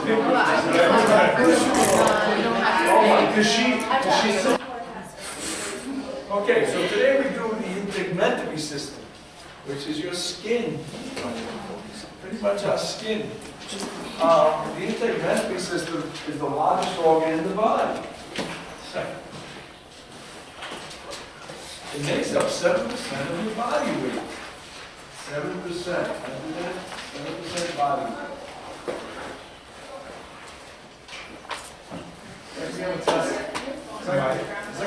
Okay, so today we do the integumentary system, which is your skin. Pretty much our skin. The integumentary system is the largest organ in the body. It makes up 7% of your body weight. 7%. 7% body weight. Is that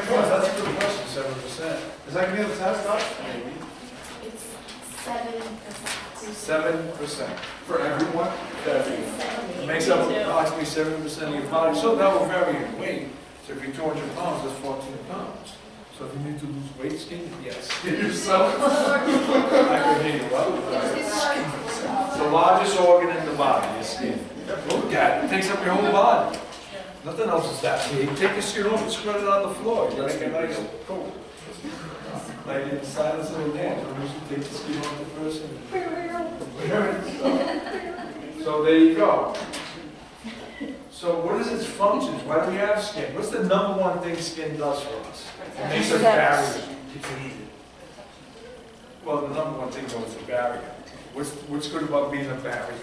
that's a good question, 7%. Is that going to be able to test us? Maybe. It's 7%. 7% for everyone. It makes up approximately 7% of your body. So that will vary in weight. So if you're 200 pounds, that's 14 pounds. So if you need to lose weight, skin, yes. Give yourself. I can hear you well. The largest organ in the body is skin. Look at it. It takes up your whole body. Nothing else is that big. Take your skin off and spread it on the floor. You make a nice coat. Like in the silence of a dance, when you take the skin off the person. So there you go. So what is its functions? Why do we have skin? What's the number one thing skin does for us? It makes a barrier. Well, the number one thing though is a barrier. What's good about being a barrier?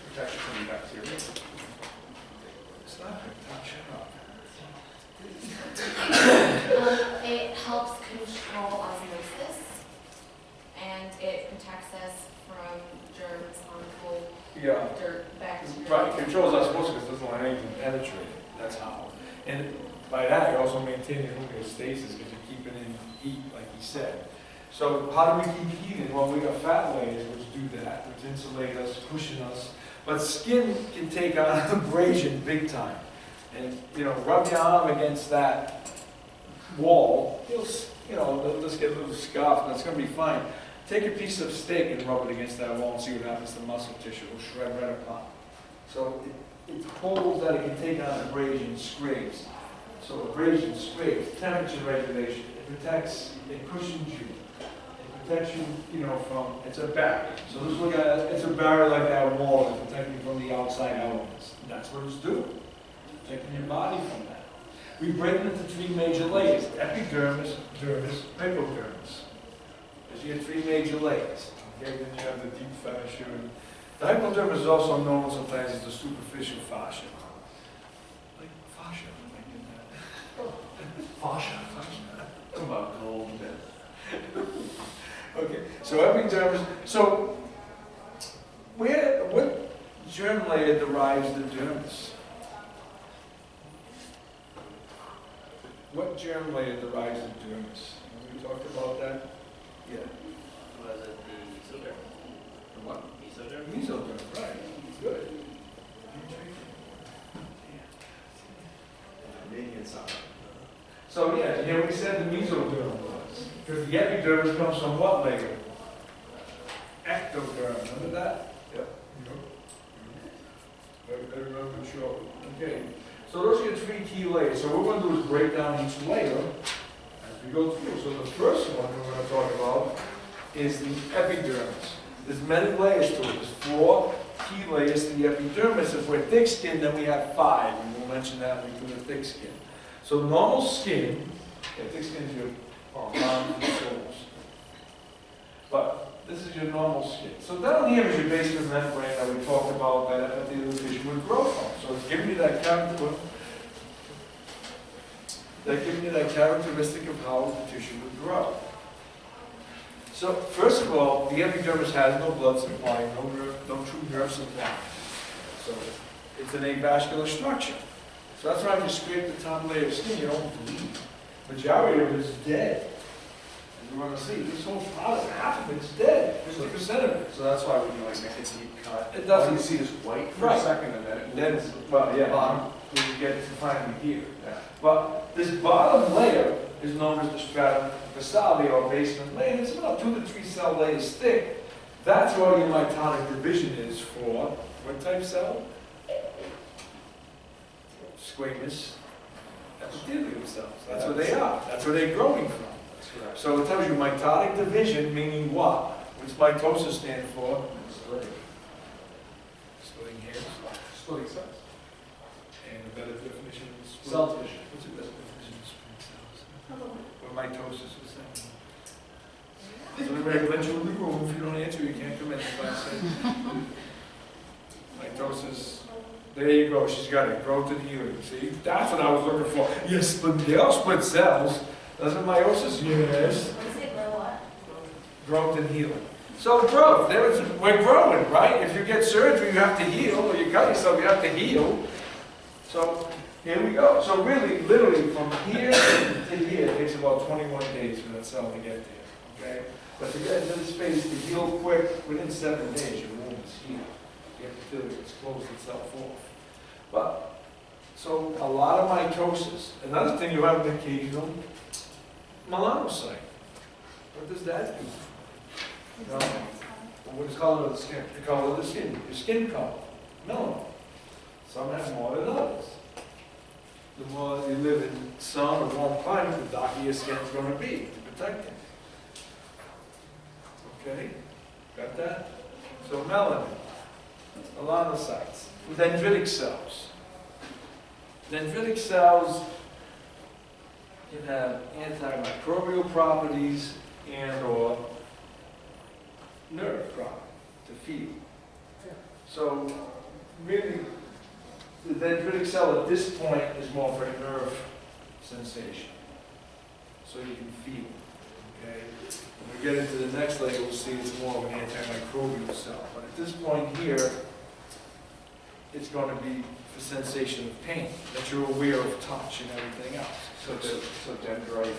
Protection from bacteria. It helps control osmosis, and it protects us from germs, harmful dirt, bacteria. Right, it controls osmosis because it doesn't want anything to penetrate it. That's how. And by that, you also maintain your homeostasis because you're keeping in heat, like he said. So how do we keep heat in? Well, we got fat layers which do that, which insulate us, cushion us. But skin can take on abrasion big time. And, you know, rub your arm against that wall, they'll just get a little scuff, and it's going to be fine. Take a piece of steak and rub it against that wall and see what happens to muscle tissue. It'll shred right apart. So it holds that it can take on abrasion, scrapes. So abrasion, scrapes, temperature regulation, it protects, it cushions you. It protects you, from, it's a barrier. So let's look at it, it's a barrier like that wall that's protecting you from the outside elements. That's what it's doing. Protecting your body from that. We break it into three major layers: epidermis, dermis, hypodermis. There's your three major layers. Okay, then you have the deep fascia. The hypodermis is also known sometimes as the superficial fascia. Like fascia, fascia. Come on, cold man. Okay, so epidermis. So what germ layer derives the dermis? What germ layer derives the dermis? Have we talked about that? Yeah. Was it the mesoderm? The what? Mesoderm? Mesoderm, right. Good. So yeah, here we said the mesoderm was. Because the epidermis comes from what layer? Ectoderm. Remember that? Yep. Very sure. Okay. So those are your three key layers. So what we're going to do is break down each layer as we go through. So the first one we're going to talk about is the epidermis. There's many layers to it. There's 4 key layers to the epidermis. If we're thick skin, then we have 5, and we'll mention that when we do the thick skin. So normal skin, thick skin is your arms and shoulders. But this is your normal skin. So down here is your basement membrane that we talked about that epithelial tissue would grow from. So it's giving you that characteristic of how the tissue would grow. So first of all, the epidermis has no blood supply, no true nerve supply. So it's an avascular structure. So that's why when you scrape the top layer of skin, you don't bleed. The majority of it is dead. We're going to see this whole part, half of it's dead, 50% of it. So that's why when you make a deep cut, It doesn't you see this white for right. a second and then it bottom, when you get to finally here. Yeah. But this bottom layer is known as the stratum basale or basement layer. It's about 2 to 3 cell layers thick. That's where your mitotic division is for what type cell? Squamous epithelial cells. That's what they are. That's where they're growing from. So it tells you mitotic division, meaning what? What's mitosis stand for? Splitting hairs. Splitting cells. And a better definition of split. Cell division. What's a better definition of split cells? Or mitosis or something. So everybody let you in the room, if you don't answer, you can't come in the class. Mitosis, there you go, she's got it, growth and healing, see? That's what I was looking for. Yes, but they all split cells, doesn't meiosis? Yes. What is it, grow what? Growth and healing. So growth, we're growing, right? If you get surgery, you have to heal, or you cut yourself, you have to heal. So here we go. So really, literally, from here to here, it takes about 21 days for that cell to get there, okay? But to get into this phase, to heal quick, within 7 days, your wound is healed. The epithelium closed itself off. But, so a lot of mitosis. Another thing, you have an occasional melanocyte. What does that do? No. What is the color of the skin? The color of the skin. Your skin color. No. Some have more than others. The more you live in sun or warm climate, the darker your skin is going to be to protect it. Okay? Got that? So melanin, melanocytes, dendritic cells. Dendritic cells can have antimicrobial properties and or nerve property to feel. So really, the dendritic cell at this point is more for a nerve sensation. So you can feel it, okay? When we get into the next layer, we'll see it's more of an antimicrobial cell. But at this point here, it's going to be for sensation of pain, that you're aware of touch and everything else. So dendrite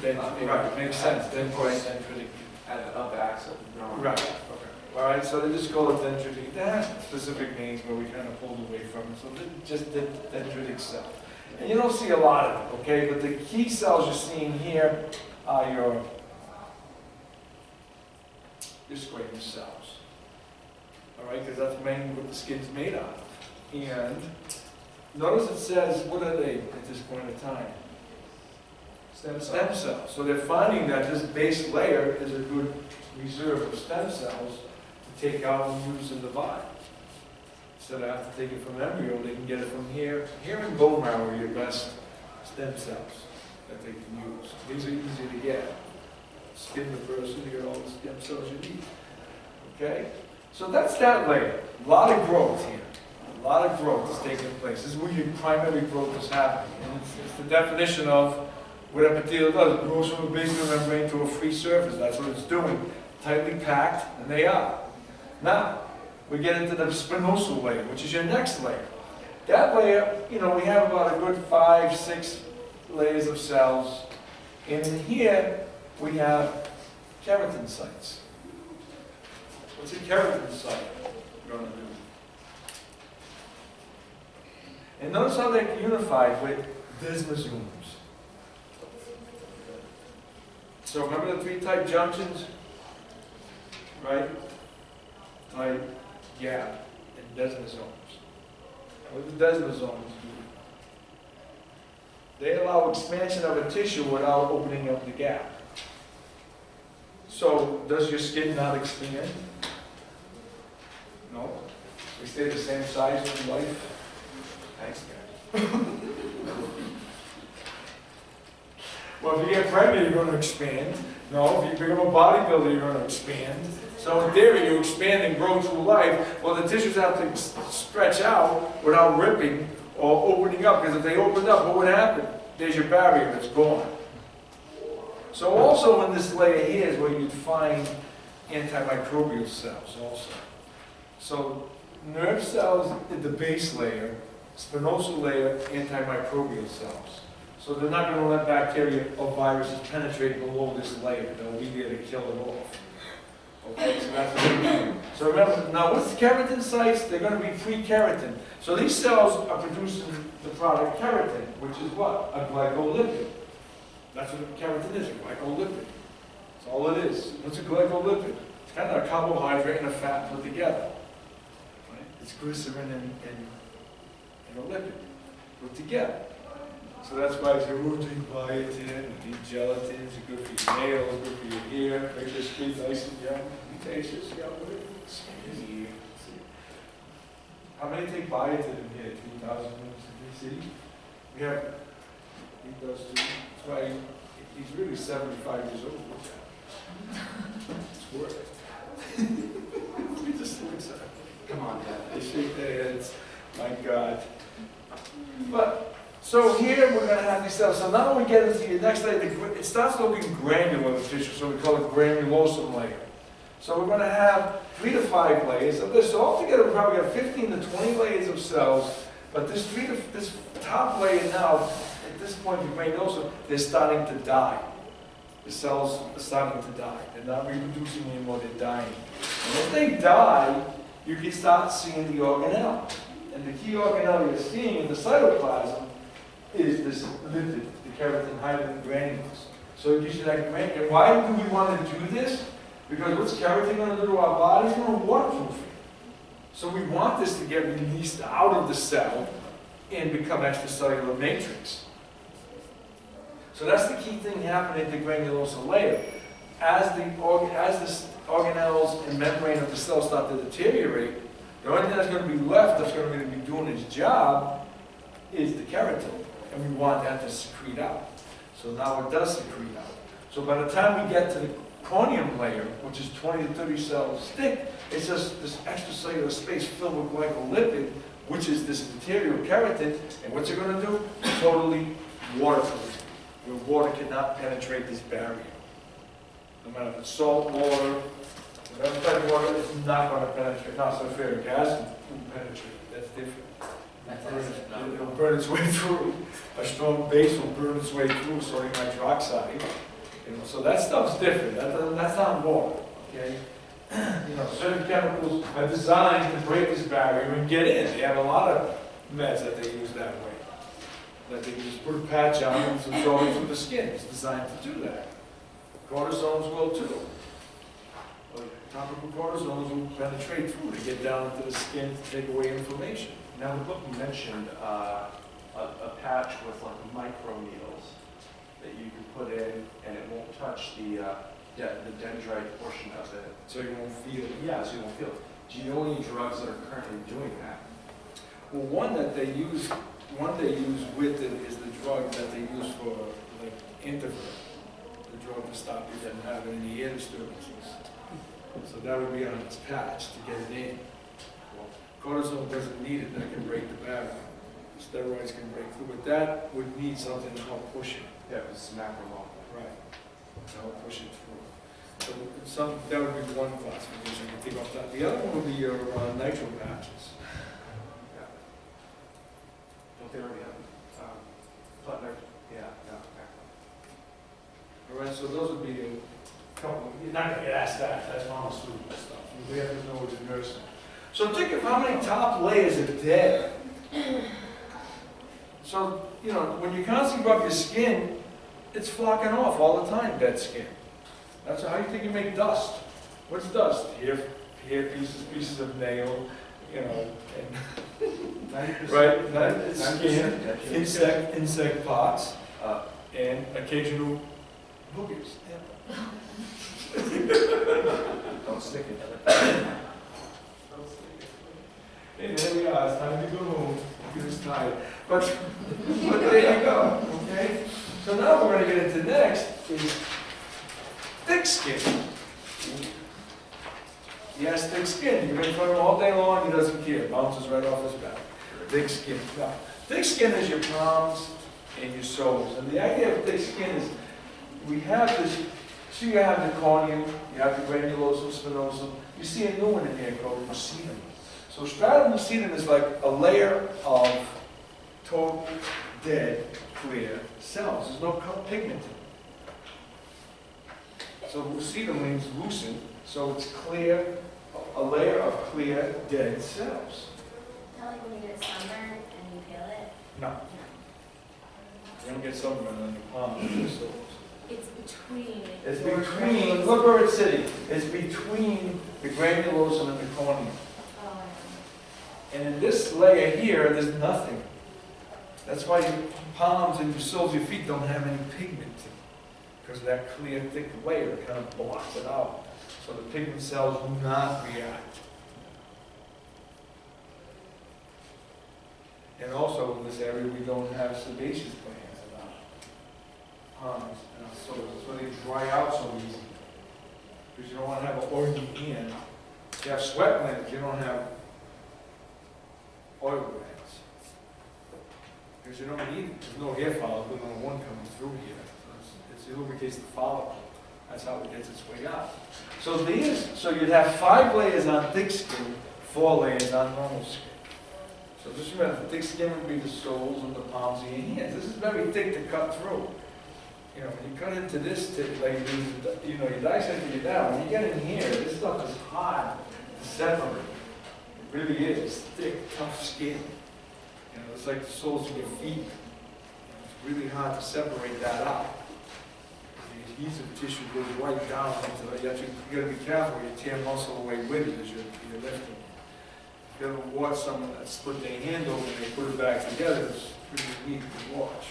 and. Right, makes sense. Dendrite, dendritic. At the up axis. Right, okay. All right, so they just call it dendritic. They have specific names where we kind of pulled away from it. So just the dendritic cell. And you don't see a lot of it, okay? But the key cells you're seeing here are your squamous cells. All right, because that's mainly what the skin's made out of. And notice it says, what are they at this point in time? Stem cells. So they're finding that this base layer is a good reserve of stem cells to take out and use in the body. Instead of have to take it from embryo, they can get it from here. Here in bone marrow are your best stem cells that they can use. These are easy to get. Skin the person, you get all the stem cells you need. Okay? So that's that layer. A lot of growth here. A lot of growth is taking place. This is where your primary growth is happening. And it's the definition of what epithelium does. It grows from a basement membrane to a free surface. That's what it's doing. Tightly packed, and they are. Now, we get into the spinosal layer, which is your next layer. That layer, we have about a good 5, 6 layers of cells. And in here, we have keratinocytes. What's a keratinocyte going to do? And notice how they're unified with desmosomes. So remember the 3 tight junctions? Right? Tight, gap, and desmosomes. What do the desmosomes do? They allow expansion of a tissue without opening up the gap. So does your skin not expand? No. We stay the same size in life. Thanks, guys. Well, if you get pregnant, you're going to expand. No, if you become a bodybuilder, you're going to expand. So in theory, you expand and grow through life. Well, the tissues have to stretch out without ripping or opening up, because if they opened up, what would happen? There's your barrier, it's gone. So also in this layer here is where you'd find antimicrobial cells also. So nerve cells in the base layer, spinosal layer, antimicrobial cells. So they're not going to let bacteria or viruses penetrate below this layer. They'll be there to kill it off. Okay, so that's what we do. So remember, now what's keratinocytes? They're going to be pre-keratin. So these cells are producing the product keratin, which is what? A glycolipid. That's what keratin is, a glycolipid. That's all it is. What's a glycolipid? It's kind of a carbohydrate and a fat put together. Right? It's glycerin and a lipid put together. So that's why if you're routine biotin, you need gelatins, it's good for your nails, good for your hair, make your skin nice and young, tasteless, young, how many take biotin in here? 2,000 units in DC? We have, he does too. That's why he's really 75 years old. Look at him. It's worth it. He just looks at it. Come on, Dad. They shake their heads. My God. But, so here we're going to have these cells. So now when we get into the next layer, it starts looking granular with tissue, so we call it granulosum layer. So we're going to have 3 to 5 layers of this. So altogether, we probably got 15 to 20 layers of cells. But this top layer now, at this point, the granulosum, they're starting to die. The cells are starting to die. They're not reproducing anymore, they're dying. And if they die, you can start seeing the organelle. And the key organelle you're seeing in the cytoplasm is this lipid, the keratin hydrogen granules. So it gives you that granule. Why do we want to do this? Because what's keratin going to do to our body? It's going to waterproof it. So we want this to get released out of the cell and become extracellular matrix. So that's the key thing happening at the granulosal layer. As the organelles and membrane of the cell start to deteriorate, the only thing that's going to be left that's going to be doing its job is the keratin. And we want that to secrete out. So now it does secrete out. So by the time we get to the corneum layer, which is 20 to 30 cells thick, it's just this extracellular space filled with glycolipid, which is this material keratin. And what's it going to do? Totally waterproof, where water cannot penetrate this barrier. No matter if it's salt water, whatever type of water, it's not going to penetrate. Now, sulfuric acid will penetrate. That's different. It'll burn its way through. A strong base will burn its way through sodium hydroxide. So that stuff's different. That's not water. Okay. Certain chemicals are designed to break this barrier and get in. They have a lot of meds that they use that way. That they can just put a patch on and it's absorbed through the skin. It's designed to do that. Cortisones will too. Topical cortisones will penetrate through to get down into the skin to take away inflammation. Now, the book mentioned a patch with like micro needles that you can put in, and it won't touch the dendrite portion of it. So you won't feel it. Yeah, so you won't feel it. Do you know any drugs that are currently doing that? Well, one they use with it is the drug that they use for like Integumentary, the drug to stop you from having any ear disturbances. So that would be on its patch to get it in. Well, cortisone doesn't need it, that can break the barrier. Steroids can break through, but that would need something to help push it. Yeah, it was macrolide. Right. To help push it through. So that would be one classification you can take off that. The other one would be your nitro patches. Yeah. Don't they already have Butler? Yeah, okay. All right, so those would be a couple. You're not going to get asked that. That's pharmaceutical stuff. We have to know it's nursing. So think of how many top layers are dead. So, when you constantly rub your skin, it's flocking off all the time, dead skin. That's how you think you make dust. What's dust? Hair pieces of nail, and 90%, right? 90% Skin, insect pots, and occasional boogers. Don't stick it. Hey, there we are. It's time to go home. You're just tired. But there you go. Okay? So now we're going to get into next is thick skin. He has thick skin. You're in front of him all day long. He doesn't care. Bounces right off his back. Thick skin. Now, thick skin is your palms and your soles. And the idea of thick skin is we have this. So you have the corneum, you have the granulosum spinosum. You see a new one in here called lucidum. So stratum lucidum is like a layer of total, dead, clear cells. There's no pigment in it. So lucidum means lucent, so it's clear, a layer of clear, dead cells. Not like when you get sunburned and you peel it? No. You don't get sunburn on your palms or your soles. It's between. It's between, look where it's sitting. It's between the granulosum and the corneum. Oh, And in this layer here, there's nothing. That's why your palms and your soles, your feet don't have any pigment. Because that clear, thick layer kind of blocks it out. So the pigment cells do not react. And also in this area, we don't have sebaceous glands in our palms and our soles, so they dry out so easy. Because you don't want to have an oily hand. You have sweat glands, you don't have oil glands. Because you don't need it. There's no hair follicle, there's no one coming through here. So it lubricates the follicle. That's how it gets its way out. So you'd have 5 layers on thick skin, 4 layers on normal skin. So just remember, thick skin would be the soles and the palms of your hands. This is very thick to cut through. You know, when you cut into this, like you know, you dissect it down. When you get in here, this stuff is hard to separate. It really is. It's thick, tough skin. You know, it's like the soles of your feet. It's really hard to separate that out. The adhesive tissue goes right down into it. You gotta be careful. You tear muscle away with it as you're lifting. If you ever watch someone that split their hand open and they put it back together, it's pretty neat to watch.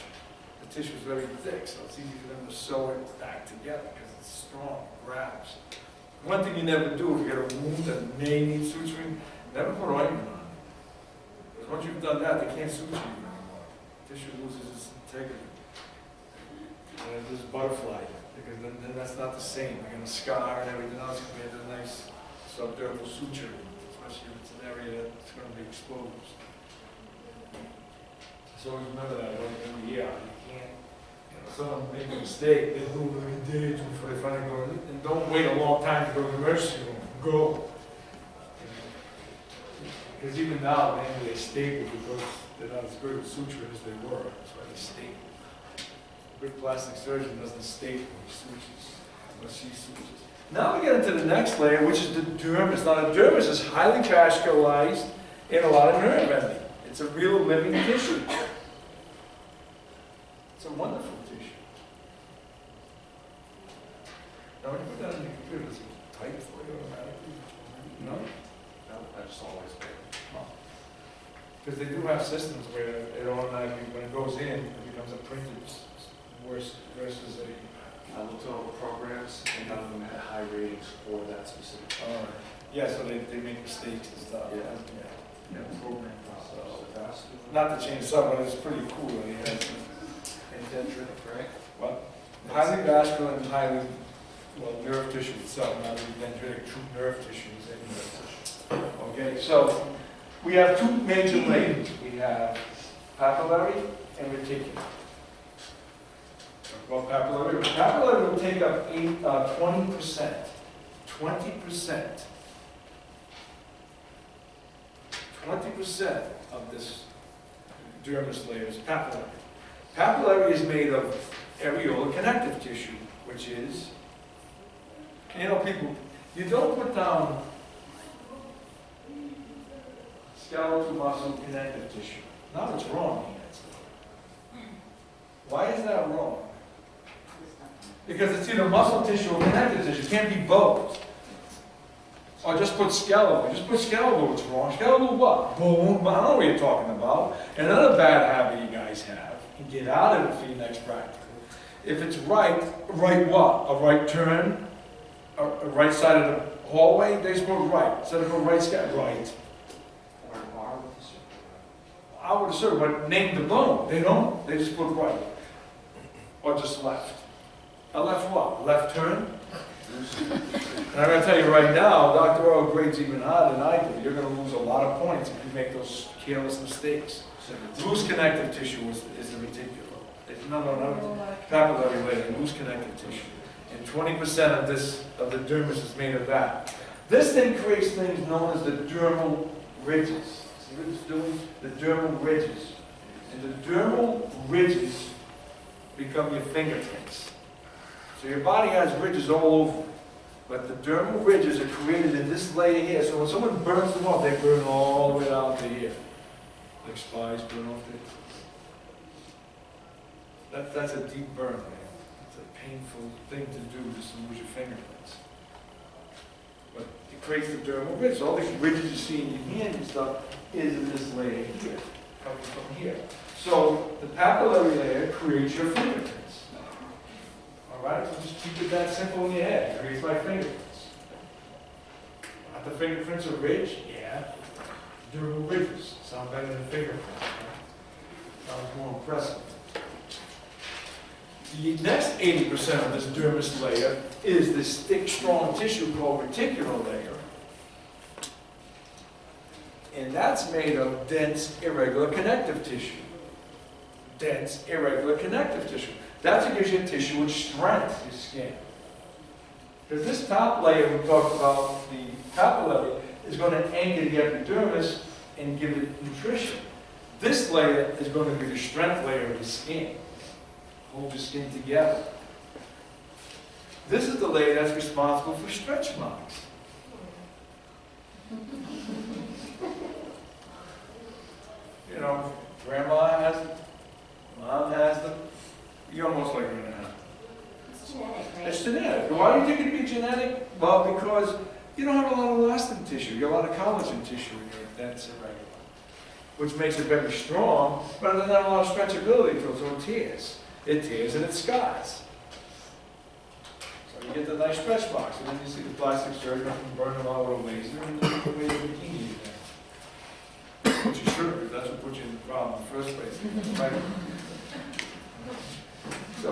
The tissue is very thick, so it's easy for them to sew it back together because it's strong, it grabs. One thing you never do if you get a wound that may need suturing, never put ointment on it. Because once you've done that, they can't suture you anymore. Tissue loses its integrity. And there's butterfly, because then that's not the same. They're going to scar and everything else compared to the nice subdermal suture, especially if it's an area that's going to be exposed. So always remember that in the year. You can't, you know, someone make a mistake, they do it every day before they finally go, and don't wait a long time to go to the emergency room. Go. Because even now, they staple because they're not as good at suture as they were. That's why they staple. A good plastic surgeon doesn't staple, he sutures, unless she sutures. Now we get into the next layer, which is the dermis. Now the dermis is highly vascularized in a lot of nerve ending. It's a real living tissue. It's a wonderful tissue. Now when you put that on the computer, does it type for you automatically? No? No, that's always been. Because they do have systems where it automatically, when it goes in, it becomes a printed versus a... I looked at all the programs, and none of them had high ratings for that specific. Yeah, so they make mistakes and stuff. Yeah. Yeah, program. So, Fast. not to change the subject, but it's pretty cool. It has And dendritic, right? what? Highly vascular and highly, well, nerve tissue itself, not even dendritic, true nerve tissue is any nerve tissue. Okay, so we have 2 major layers. We have papillary and reticular. Well, papillary will take up 20%. 20%. 20% of this dermis layer is papillary. Papillary is made of areolar connective tissue, which is, you know, people, you don't put down skeletal muscle connective tissue. Now it's wrong here. Why is that wrong? Because it's either muscle tissue or connective tissue. It can't be both. Or just put skeletal. Just put skeletal, it's wrong. Skeletal what? Bone. I don't know what you're talking about. Another bad habit you guys have, and get out of it for your next practical. If it's right what? A right turn? A right side of the hallway? They suppose right. Instead of a right skeletal, right. Or an R with a circle. I would assume, but name the bone. They don't. They just put right. Or just left. A left what? Left turn? And I'm going to tell you right now, Dr. Earl grades even harder than I do. You're going to lose a lot of points if you make those careless mistakes. Loose connective tissue is the reticular. No. Papillary layer, loose connective tissue. And 20% of the dermis is made of that. This then creates things known as the dermal ridges. See what it's doing? The dermal ridges. And the dermal ridges become your fingerprints. So your body has ridges all over, but the dermal ridges are created in this layer here. So when someone burns them off, they burn all the way down to here. Like spies burn off there. That's a deep burn, man. It's a painful thing to do just to lose your fingerprints. But it creates the dermal ridges. All these ridges you see in your hand and stuff is in this layer here, coming from here. So the papillary layer creates your fingerprints. All right, so just keep it that simple in your head. It creates my fingerprints. Are the fingerprints a ridge? Yeah. Dermal ridges sound better than fingerprints. Right? Sounds more impressive. The next 80% of this dermis layer is this thick, strong tissue called reticular layer. And that's made of dense, irregular connective tissue. Dense, irregular connective tissue. That's what gives you tissue and strength to your skin. Because this top layer we talked about, the papillary, is going to anchor the epidermis and give it nutrition. This layer is going to be the strength layer of the skin. Hold your skin together. This is the layer that's responsible for stretch marks. You know, grandma has them, mom has them. You almost like me now. It's genetic, right? It's genetic. Why do you think it'd be genetic? Well, because you don't have a lot of elastin tissue. You have a lot of collagen tissue in your dense irregular, which makes it very strong, but it doesn't have a lot of stretchability to it, so it tears. It tears and it scuts. So you get the nice stretch marks, and then you see the plastic surgeon burn them out with a laser and then put away the bikini again. Which you should, because that's what put you in the problem in the first place. Right? So,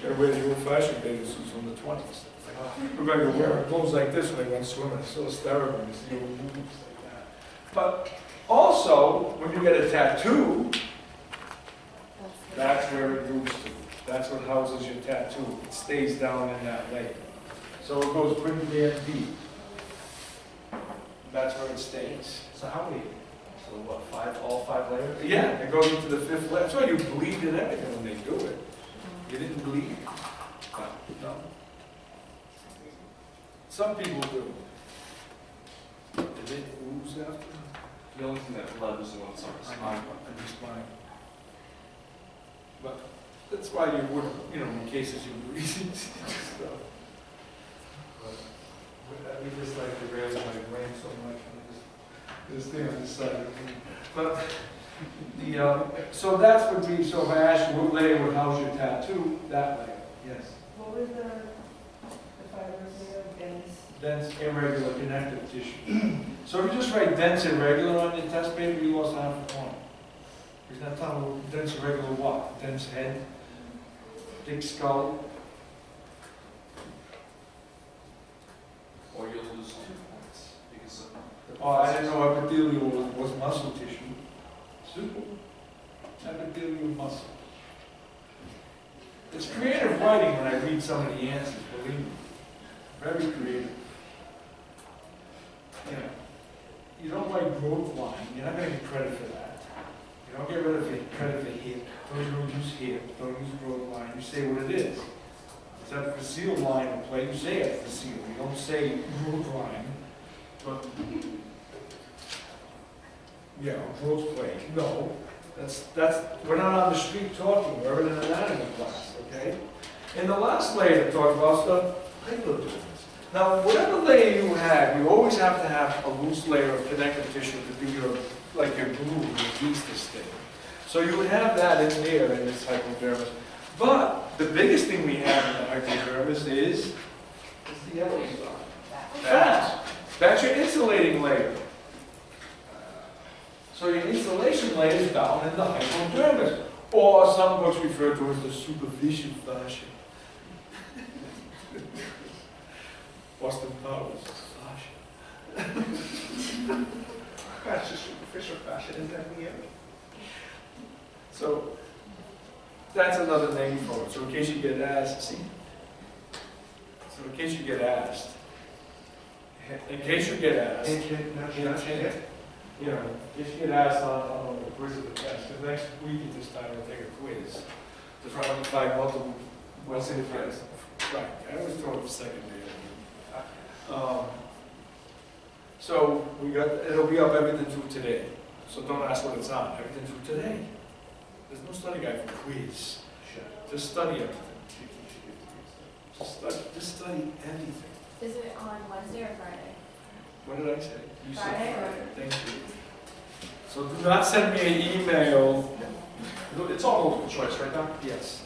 gotta wear the old-fashioned bathing suits from the 20s. Remember wearing clothes like this when they went swimming. It's so hysterical to see old movies like that. But also, when you get a tattoo, that's where it moves to. That's what houses your tattoo. It stays down in that layer. So it goes pretty damn deep. That's where it stays. So how many? So what, all five layers? Yeah, it goes into the fifth layer. That's why you bleed and everything when they do it. You didn't bleed? No. Some people do. Did it ooze after? The only thing that blood was the one that's on the spine. And your spine. But that's why you wouldn't, you know, in cases you bleed and stuff. But we just like to raise my brain so much. This thing on this side of me. But so that's would be, so if I ask you what layer would house your tattoo, that layer, yes. What was the fibers there, dense? Dense, irregular connective tissue. So if you just write dense, irregular on your test paper, you lost half a point. He's not telling dense, irregular what? Dense head, thick skull. Or you'll lose 2 points because of Oh, I didn't know epithelial was muscle tissue. Super. Epithelial muscle. It's creative writing when I read some of the answers, believe me. Very creative. You know, you don't write growth line, you're not going to get credit for that. You don't get rid of credit for hip. Don't use hip, don't use growth line. You say what it is. Is that a facile line of play? You say it's facile. You don't say growth line. But yeah, growth plate. No, that's we're not on the street talking. We're in an anatomy class, okay? And the last layer to talk about is the hypodermis. Now, whatever layer you have, you always have to have a loose layer of connective tissue to do your like your glue, your yeast to stay. So you would have that in there in this hypodermis. But the biggest thing we have in the hypodermis is the yellow stuff. That's your insulating layer. So your insulation layer is down in the hypodermis, or some books refer to as the superficial fascia. Boston Powers, fascia. That's just superficial fascia, isn't that weird? So that's another name for it. So in case you get asked, see. So in case you get asked. In case you get asked, you know, if you get asked on the quiz of the test, because next week at this time we'll take a quiz to try to find multiple what's in the test. Right, I always throw it the second day. So we got, it'll be up everything through today. So don't ask what it's on, everything through today. There's no study guide for quiz. Just study everything. Just study everything. Is it on Wednesday or Friday? What did I say? You said Friday. Friday. Thank you. So do not send me an email. It's all multiple choice, right, Doc? Yes.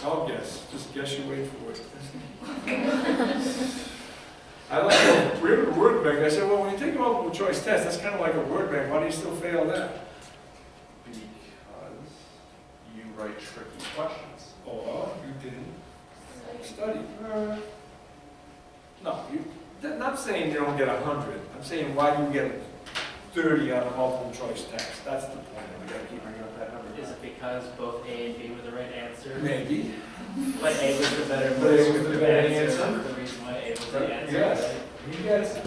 I'll guess. Just guess your way for it. I like the word bank. I said, well, when you take a multiple choice test, that's kind of like a word bank. Why do you still fail that? Because you write tricky questions. Or you didn't study. No, not saying you don't get 100. I'm saying why do you get 30 on a multiple choice test? That's the point. We gotta keep bringing up that number. Is it because both A and B were the right answer? Maybe. But A was the better, But A was the better answer. answer. The reason why A was the answer. Yes. right? He gets it.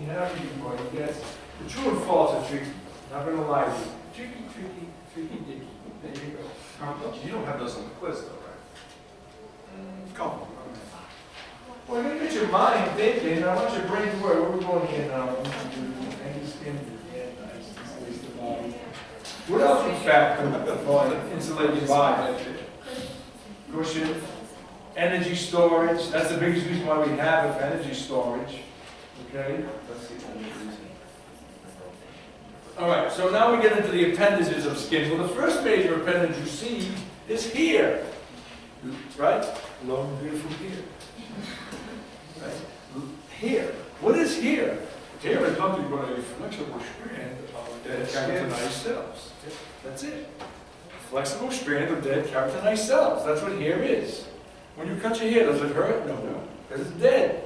You know, he gets it. The true and false are tricky. Not gonna lie to you. Tricky, tricky, tricky, dicky. There you go. You don't have those on the quiz though, right? Come on. Well, you get your mind thinking. I want your brain to work. Where are we going here now? Any skin, yeah, nice. Waste the body. What else is fat to insulate your body? Cushion. Energy storage. That's the biggest reason why we have it, energy storage. Okay? Let's see. All right, so now we get into the appendages of skin. Well, the first major appendage you see is here. Right? Long and beautiful here. Right? Here. What is here? Here is nothing but a flexible strand of dead keratinized cells. That's it. A flexible strand of dead keratinized cells. That's what hair is. When you cut your hair, does it hurt? No. Because it's dead.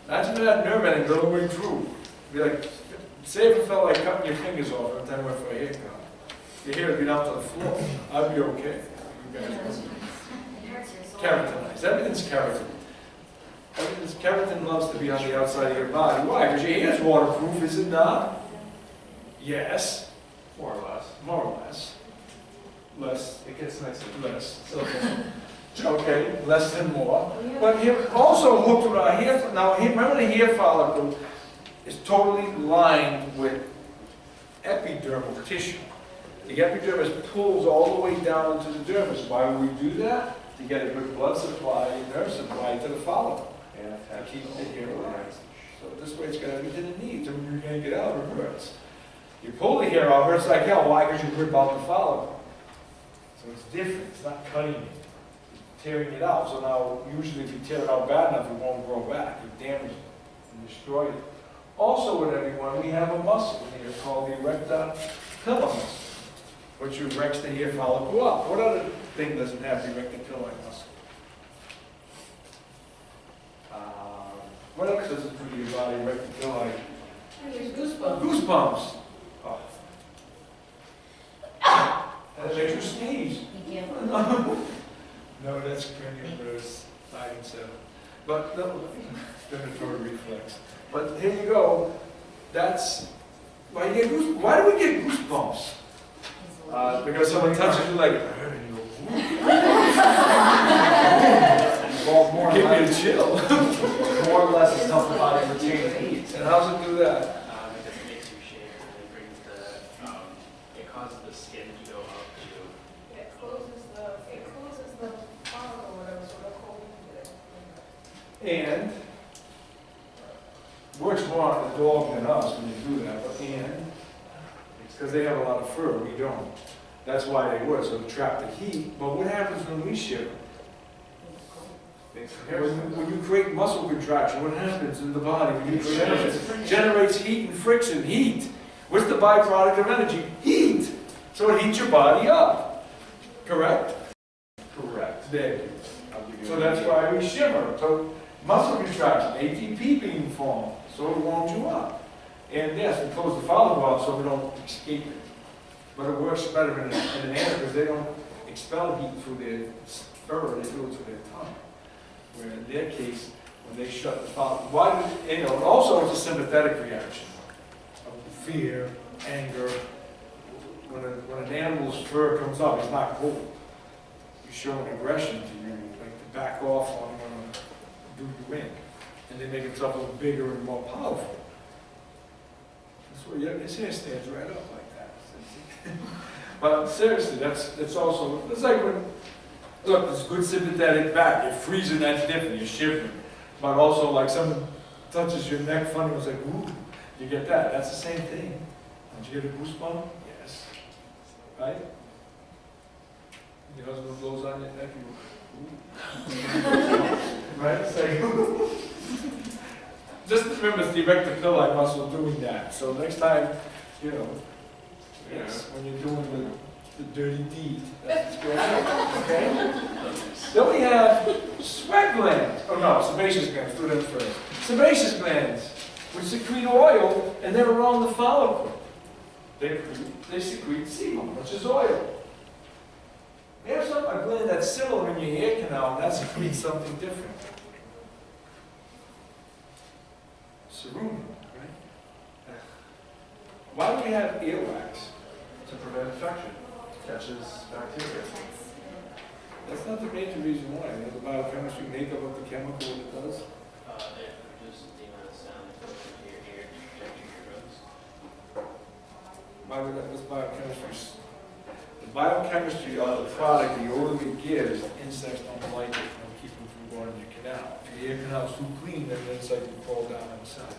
Imagine that nerve ending all the way through. Be like, say if it felt like cutting your fingers off every time you went for a haircut. Your hair would be down to the floor. I'd be okay. You guys wouldn't. Keratinized. Everything's keratin. Keratin loves to be on the outside of your body. Why? Because your hair is waterproof, is it not? Yes. More or less. More or less. Less. It gets nice and Less. Okay, less than more. But here, also hooked to our hair. Now, remember the hair follicle is totally lined with epidermal tissue. The epidermis pulls all the way down into the dermis. Why would we do that? To get a good blood supply and nerve supply to the follicle. and To attach keep the the hair whole alive. So this way it's got everything it needs. And when you yank it out, it hurts. You pull the hair out, it hurts like hell. Why? Because you rip out the follicle. So it's different. It's not cutting it. It's tearing it out. So now, usually if you tear it out bad enough, it won't grow back. You damage it and destroy it. Also with everyone, we have a muscle here called the erector pillar muscle, which erects the hair follicle up. What other thing doesn't have the erector pillar muscle? What else does it do to your body, erector pillar? Goosebumps. Goosebumps. Oh. And it makes you sneeze. No, that's cranial nerves 5 and 7. But no, respiratory reflex. But here you go. That's why you get goosebumps. Why do we get goosebumps? Because someone touches you like, and you go, Well, more or give me a less, chill. more or less, it's helped the body retain heat. And how's it do that? Because it makes you shake and it brings the, it causes the skin to go up to. It closes the funnel or whatever, so the cold And works more on the dog than us when you do that, but it's because they have a lot of fur, we don't. That's why they work, so they trap the heat. But what happens when we shiver? When you create muscle contraction, what happens in the body? When you generates heat and friction. Heat. What's the byproduct of energy? Heat. So it heats your body up. Correct? Correct. There. I'll give you So an that's idea. why we shiver. So muscle contraction, ATP being formed, so it warms you up. And yes, we close the follicle off so we don't escape it. But it works better in an animal because they don't expel heat through their fur, they do it through their tongue. Where in their case, when they shut the follicle, why do, you know, and also it's a sympathetic reaction of fear, anger. When an animal's fur comes up, it's not cold. You show an aggression to you, like to back off on when do you in. And they make themselves a little bigger and more powerful. That's why his hair stands right up like that. But seriously, that's also, it's like when, look, it's good sympathetic back. You're freezing, that's different, you're shivering. But also like someone touches your neck funny, it's like, ooh, you get that. That's the same thing. Don't you get a goosebump? Yes. Right? Your husband blows on your neck, you ooh. Right? It's like, just remember it's the erector pillar muscle doing that. So next time, you know, yes, when you're doing dirty deed. That's what's going on, okay? Then we have sweat glands. Oh no, sebaceous glands, do them first. Sebaceous glands, which secrete oil, and they're around the follicle. They secrete sebum, which is oil. We have a gland that's similar in your hair canal, and that secretes something different. Cerumen, right? Why do we have earwax? To prevent infection, catches bacteria. That's not the major reason why. You know, the biochemistry makeup of the chemical, what it does. It produces the amount of sound that goes into your ear to protect your eardrums. Why would that, what's biochemistry? The biochemistry of the product, the odor we give, is that insects don't like it and keep them from going in your canal. If your ear canal is too clean, then the insect will fall down inside.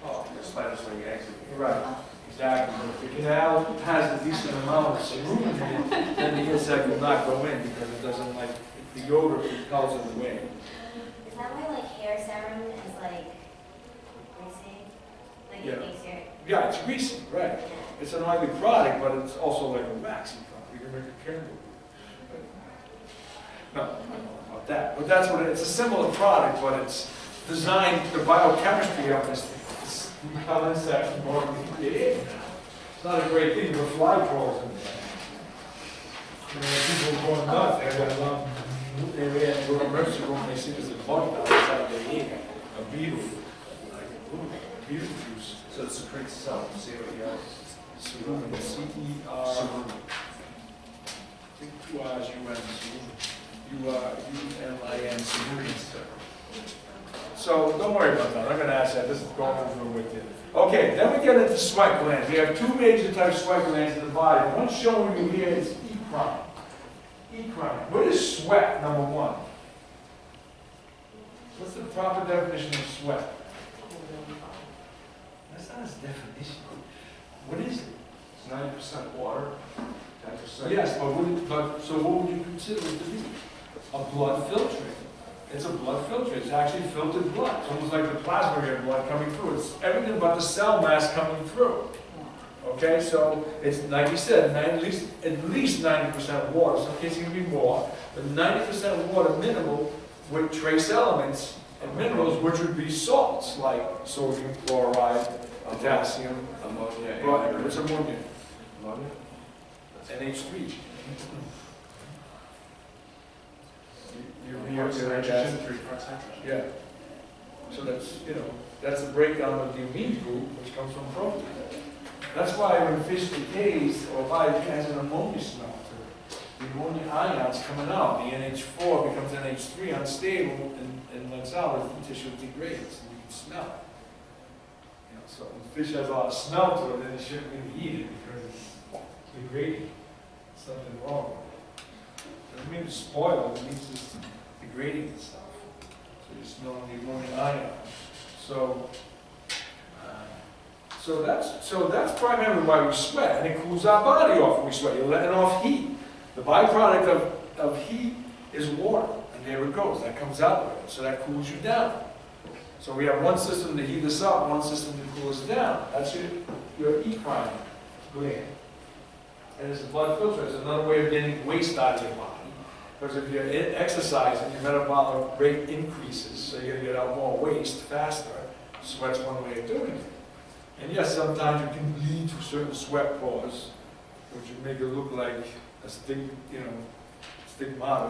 Oh, the spiders when you exit. Right, exactly. But if the canal has a decent amount of cerumen in it, then the insect will not go in because it doesn't like, the odor repels it away. Is that why like hair serum is like greasy? Like Yeah. it makes your Yeah, it's greasy, right. It's an oily product, but it's also like a waxy product. You can make a candle. No, I don't know about that. But that's what it's a similar product, but it's designed, the biochemistry of this repel insects from going into the air. It's not a great thing, but fly crawls in there. You know, people are going nuts. They have a lump. They go to emergency room, they see there's a bug outside their ear, a beetle, like beetle juice. So it secretes itself, see what you have? Cerumen, C-E-R. Cerumen. I think two R's, U-N, U-L-I-N, cerumen. So don't worry about that, I'm going to ask that, this is going over with you. Okay, then we get into sweat glands. We have two major types of sweat glands in the body. One showing you here is eccrine. Eccrine. What is sweat, number one? What's the proper definition of sweat? That's not his definition. What is it? It's 90% water, 10%. Yes, so what would you consider it to be? A blood filtrate. It's a blood filter. It's actually filtered blood. It's almost like the plasma of your blood coming through. It's everything but the cell mass coming through. Okay, so it's like you said, at least 90% water. Some cases it can be more, but 90% water minimal with trace elements and minerals, which would be salts like sodium, chloride, potassium, Ammonia. what's ammonia? Ammonia? NH3. Nitrogen, 3 parts nitrogen. Yeah. So that's, that's a breakdown of the amine group, which comes from protein. That's why when fish decays or life has an ammonia smell to it. The ammonia ions coming out, the NH4 becomes NH3 unstable and lets out as the tissue degrades, and you can smell it. So when fish has a lot of smell to it, then you shouldn't really eat it because it's degrading. There's something wrong with it. Doesn't mean it's spoiled, it means it's degrading and stuff. So you're smelling the ammonia ion. So that's primarily why we sweat, and it cools our body off when we sweat. You're letting off heat. The byproduct of heat is water, and there it goes. That comes out with it, so that cools you down. So we have one system to heat us up, one system to cool us down. That's your eccrine gland. And it's a blood filter. It's another way of getting waste out of your body. Because if you're exercising, your metabolic rate increases, so you're going to get out more waste faster. Sweat's one way of doing it. And yes, sometimes you can lead to certain sweat pores, which would make it look like a stigmata,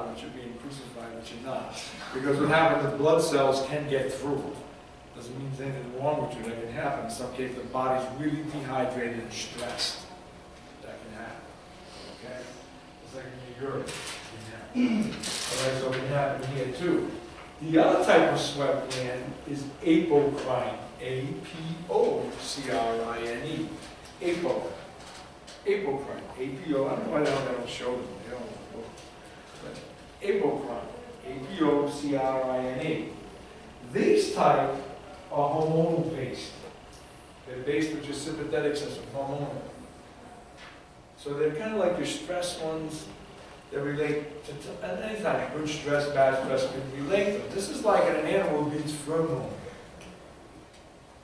which you're being crucified, but you're not. Because what happens, the blood cells can get through. Doesn't mean there's anything wrong with you. That can happen. In some cases, the body's really dehydrated and stressed. That can happen. Okay? It's like in your urine. Alright, so it can happen here too. The other type of sweat gland is apocrine. A-P-O-C-R-I-N-E. Apo. Apocrine. A-P-O. I don't know why they don't show them. They don't know. But apocrine. A-P-O-C-R-I-N-E. These type are hormonal based. They're based with your sympathetic system, hormonal. So they're kind of like your stress ones. They relate to anything. Good stress, bad stress can relate to them. This is like an animal needs pheromone.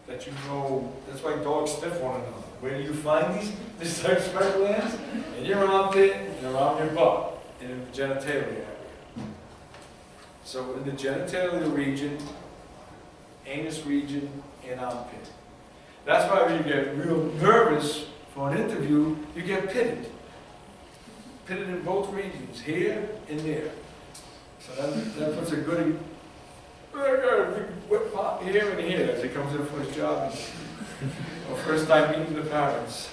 That that's why dogs sniff one another. Where do you find these type of sweat glands? In your armpit and around your butt, in the genitalia area. So in the genitalia region, anus region, and armpit. That's why when you get real nervous for an interview, you get pitted. Pitted in both regions, here and there. So that puts a good, I got a big wet pop here and here as he comes in for his job. Or first time meeting the parents.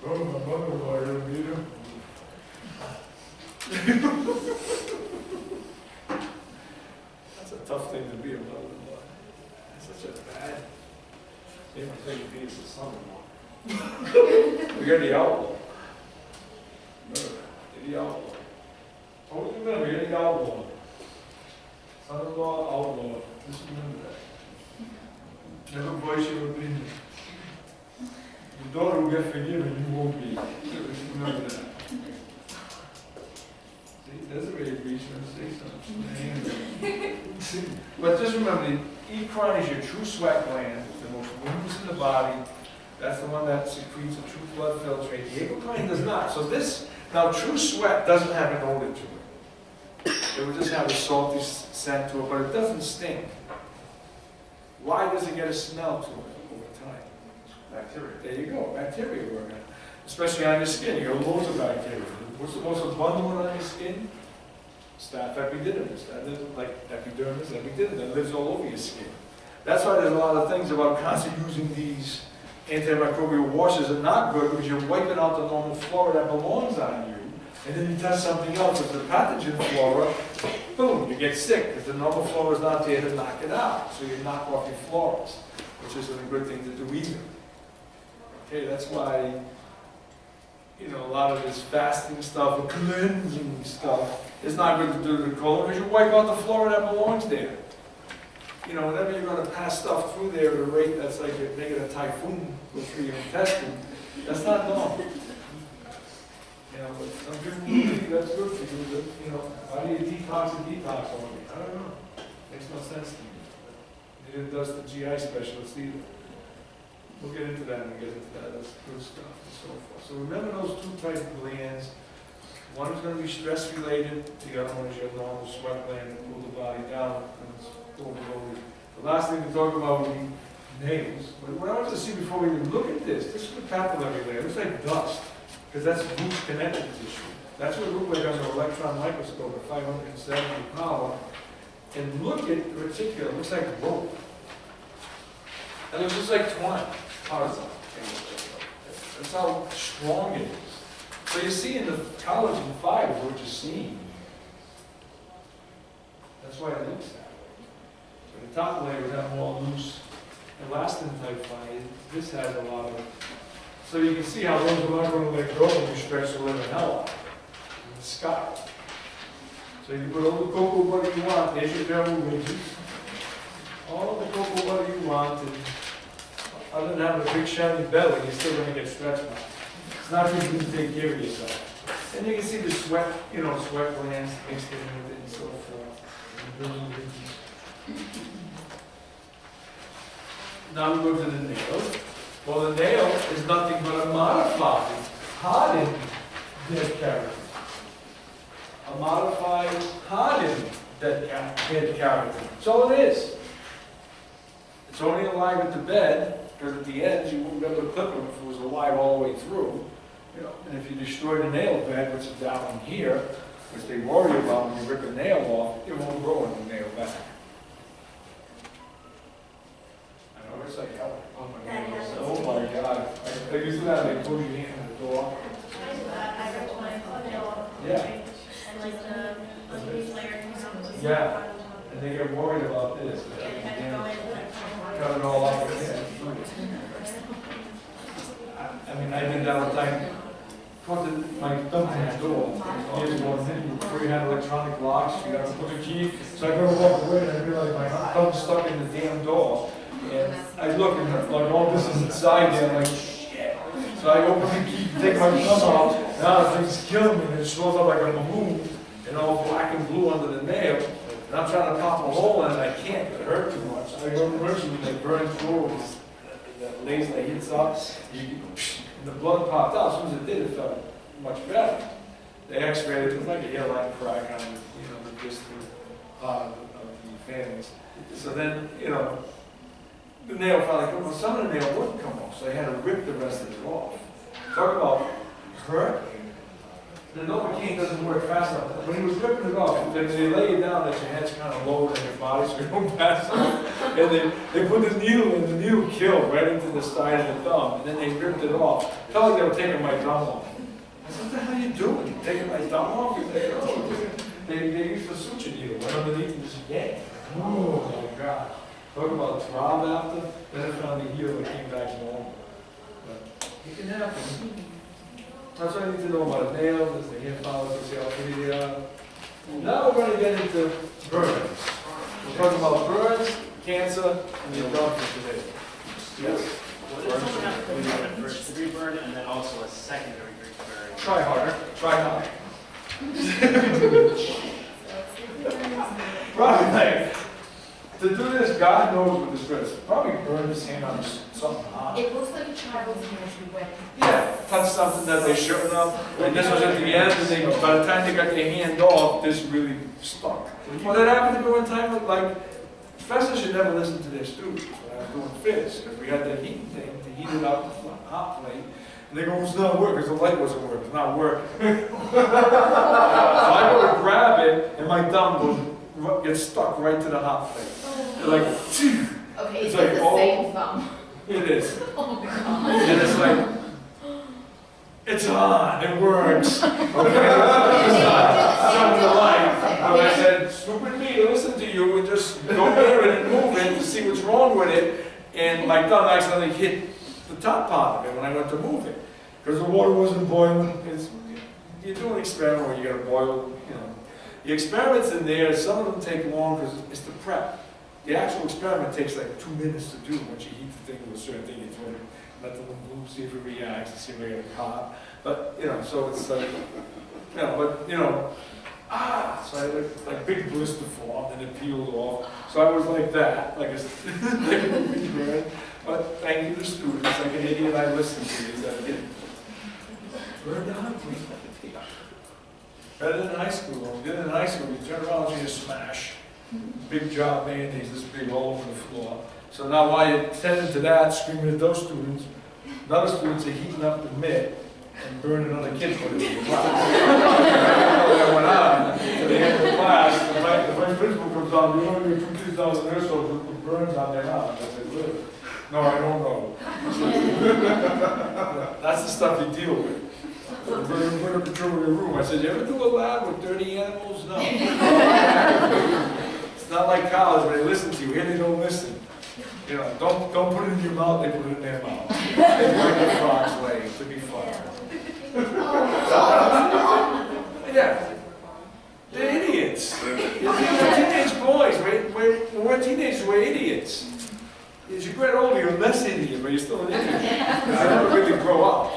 Oh, my mother-in-law, you're gonna meet him? That's a tough thing to be a mother-in-law. That's such a bad. They would think he is the son-in-law. We got the outlaw. Remember that, the outlaw. Always remember, you're the outlaw. Son-in-law, outlaw, just remember that. Never voice your opinion. Your daughter will get forgiven, you won't be. Just remember that. See, that's the way you reach and say something. But just remember, the eccrine is your true sweat gland, the most numerous in the body. That's the one that secretes a true blood filtrate. The apocrine does not. So this, now true sweat doesn't have an odor to it. It will just have a salty scent to it, but it doesn't stink. Why does it get a smell to it over time? Bacteria. There you go, bacteria work on it. Especially on your skin, you got loads of bacteria. What's the most abundant one on your skin? Staph epidermis. That lives like epidermis, epidermis. That lives all over your skin. That's why there's a lot of things about constantly using these antimicrobial washes are not good because you're wiping out the normal flora that belongs on you. And then you touch something else with the pathogen flora, boom, you get sick because the normal flora is not there to knock it out. So you knock off your floras, which isn't a good thing to do either. Okay, that's why, you know, a lot of this fasting stuff and cleansing stuff is not good to do to the colon because you wipe out the flora that belongs there. You know, whenever you're going to pass stuff through there at a rate that's like you're making a typhoon go through your intestine, that's not normal. You know, but some people believe that's good for you, but, you know, why do you detox on me? I don't know. Makes no sense to me. Neither does the GI specialist either. We'll get into that when we get into that. That's good stuff and so forth. So remember those two types of glands. One is going to be stress related, the other one is your normal sweat gland that pull the body down and it's overloaded. The last thing to talk about would be nails. But what I want you to see before we even look at this is the papillary layer. It's like dust. Because that's root connective tissue. That's what it looks like under an electron microscope at 570 power. And look at the reticulum, it looks like rope. And it looks just like twine. That's how strong it is. So you see in the collagen fibers what you're seeing. That's why it looks that way. So the top layer would have more loose elastin type fiber. This has a lot of. So you can see how those are not going to let go when you stretch the living hell out in the sky. So you can put all the cocoa butter you want, there's your dermal ridges. All the cocoa butter you want, and other than having a big shiny belly, you're still going to get stretched out. It's not because you can take care of yourself. And you can see the sweat, you know, sweat glands mixed in with it and so forth. And dermal ridges. Now we go to the nails. Well, the nail is nothing but a modified, hardened dead keratin. A modified, hardened dead keratin. That's all it is. It's only alive at the bed, because at the ends you wouldn't be able to clip them if it was alive all the way through. You know, and if you destroy the nail bed, which is down here, which they worry about when you rip a nail off, it won't grow in the nail back. I know, it's like hell. Oh my God. I used to that, they close your hand on the door. I ripped my nail. Yeah. And like the underneath layer comes out. Yeah. And they get worried about this. And had to go in like. Cut it all off again. I mean, I did that all the time. Put my thumb in the door. Years ago, before you had electronic locks, you got to put a key. So I go to walk away and I realize my thumb's stuck in the damn door. And I look and like all this is inside there, I'm like, shit. So I open the key, take my thumb out, now the thing's killing me, and it shows up like a maroon, and all black and blue under the nail. And I'm trying to pop a hole in it, I can't, it hurt too much. So I go to the emergency room, they burn through, the laser heats up, and the blood popped out. As soon as it did, it felt much better. They x-rayed it, it was like a hairline crack on, the distal part of the phalanx. So then, the nail finally, well, some of the nail wouldn't come off, so they had to rip the rest of it off. Talk about hurt. The Novocaine doesn't work fast enough. When he was ripping it off, they lay you down that your head's kind of lower than your body, so you don't pass out. And they put the needle in, the needle killed right into the side of the thumb, and then they ripped it off. Felt like they were taking my thumb off. I said, what the hell are you doing? You taking my thumb off? They used a suture needle right underneath and just yank. Oh my God. Talk about throb after, then I found the heel that came back normal. But it can happen. That's what I need to know about a nail, there's the hair follicles, the alpha. Now we're going to get into burns. We're talking about burns, cancer, and the done for today. Yes. What does someone have to do a first degree burn and then also a secondary degree burn? Try harder. Try harder. Probably like, to do this, God knows what this is. Probably burn his hand on something hot. It looks like a child's hand when. Yeah, touch something that they shouldn't have. And this was at the end, and by the time they got their hand off, this really stuck. Well, that happened to me one time, like, professors should never listen to their students when I was doing fizz, because we had that heating thing to heat it up the hot plate. And they go, it's not working, because the light wasn't working, it's not working. So I go to grab it, and my thumb gets stuck right to the hot plate. They're like, phew. Okay, It's it's like, the oh. same thumb. It is. Oh my God. And it's like, it's on, it works. Okay, it's on the light. But I said, stupid me to listen to you and just go near it and move it to see what's wrong with it. And my thumb accidentally hit the top part of it when I went to move it. Because the water wasn't boiling. You do an experiment where you gotta boil, The experiments in there, some of them take long because it's the prep. The actual experiment takes like 2 minutes to do once you heat the thing with a certain thing. You throw it, let the balloon see if it reacts, and see if it gets hot. But, so it's like, so I had like big blister formed and it peeled off. So I was like that, like a big burn. But thank you to students, like an idiot I listened to these. I did. Burned down, please. Better than high school. When we did it in high school, we turned around and you just smash. Big job band-aids, this big all over the floor. So now while you're tending to that, screaming at those students, another students are heating up the mitt and burning other kids with it. That went on to the end of the class. The vice principal comes on, you only put 2 kids down there, so the burns on their arms. I said, really? No, I don't know. That's the stuff you deal with. We're going to patrol your room. I said, you ever do a lab with dirty animals? No. It's not like college where they listen to you. Here they don't listen. Don't put it in your mouth, they put it in their mouth. They bring the frog's legs to be fun. Yeah. They're idiots. They're teenage boys. We're teenagers, we're idiots. As you get older, you're less idiot, but you're still an idiot. I never really grow up.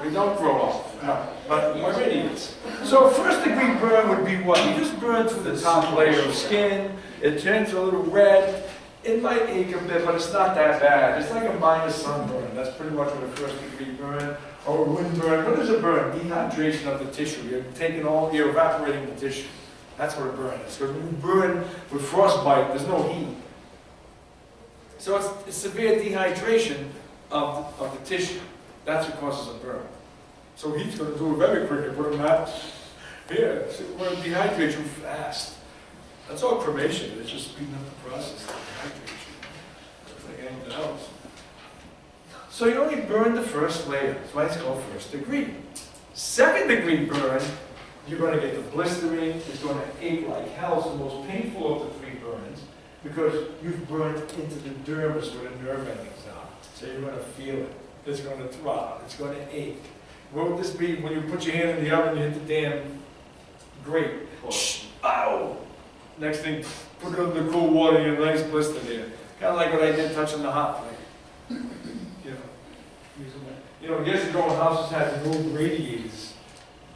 We don't grow up, no, but we're idiots. So a first degree burn would be what? You just burn through the top layer of skin, it turns a little red, it might ache a bit, but it's not that bad. It's like a minor sunburn. That's pretty much what a first degree burn, or a wind burn. What is a burn? Dehydration of the tissue. You're evaporating the tissue. That's what a burn is. Because when you burn with frostbite, there's no heat. So it's severe dehydration of the tissue. That's what causes a burn. So he's going to do it very quickly. Put him out here. So we're going to dehydrate you fast. That's all cremation. It's just speeding up the process of dehydration. It's like anything else. So you only burn the first layer. That's why it's called first degree. Second degree burn, you're going to get the blistering. It's going to ache like hell. It's the most painful of the 3 burns because you've burned into the dermis where the nerve endings are. So you're going to feel it. It's going to throb. It's going to ache. What would this be when you put your hand in the oven and you hit the damn grate? Shh, ow! Next thing, put it under the cool water, you get a nice blister there. Kind of like what I did touching the hot plate. Years ago when houses had the old radiators,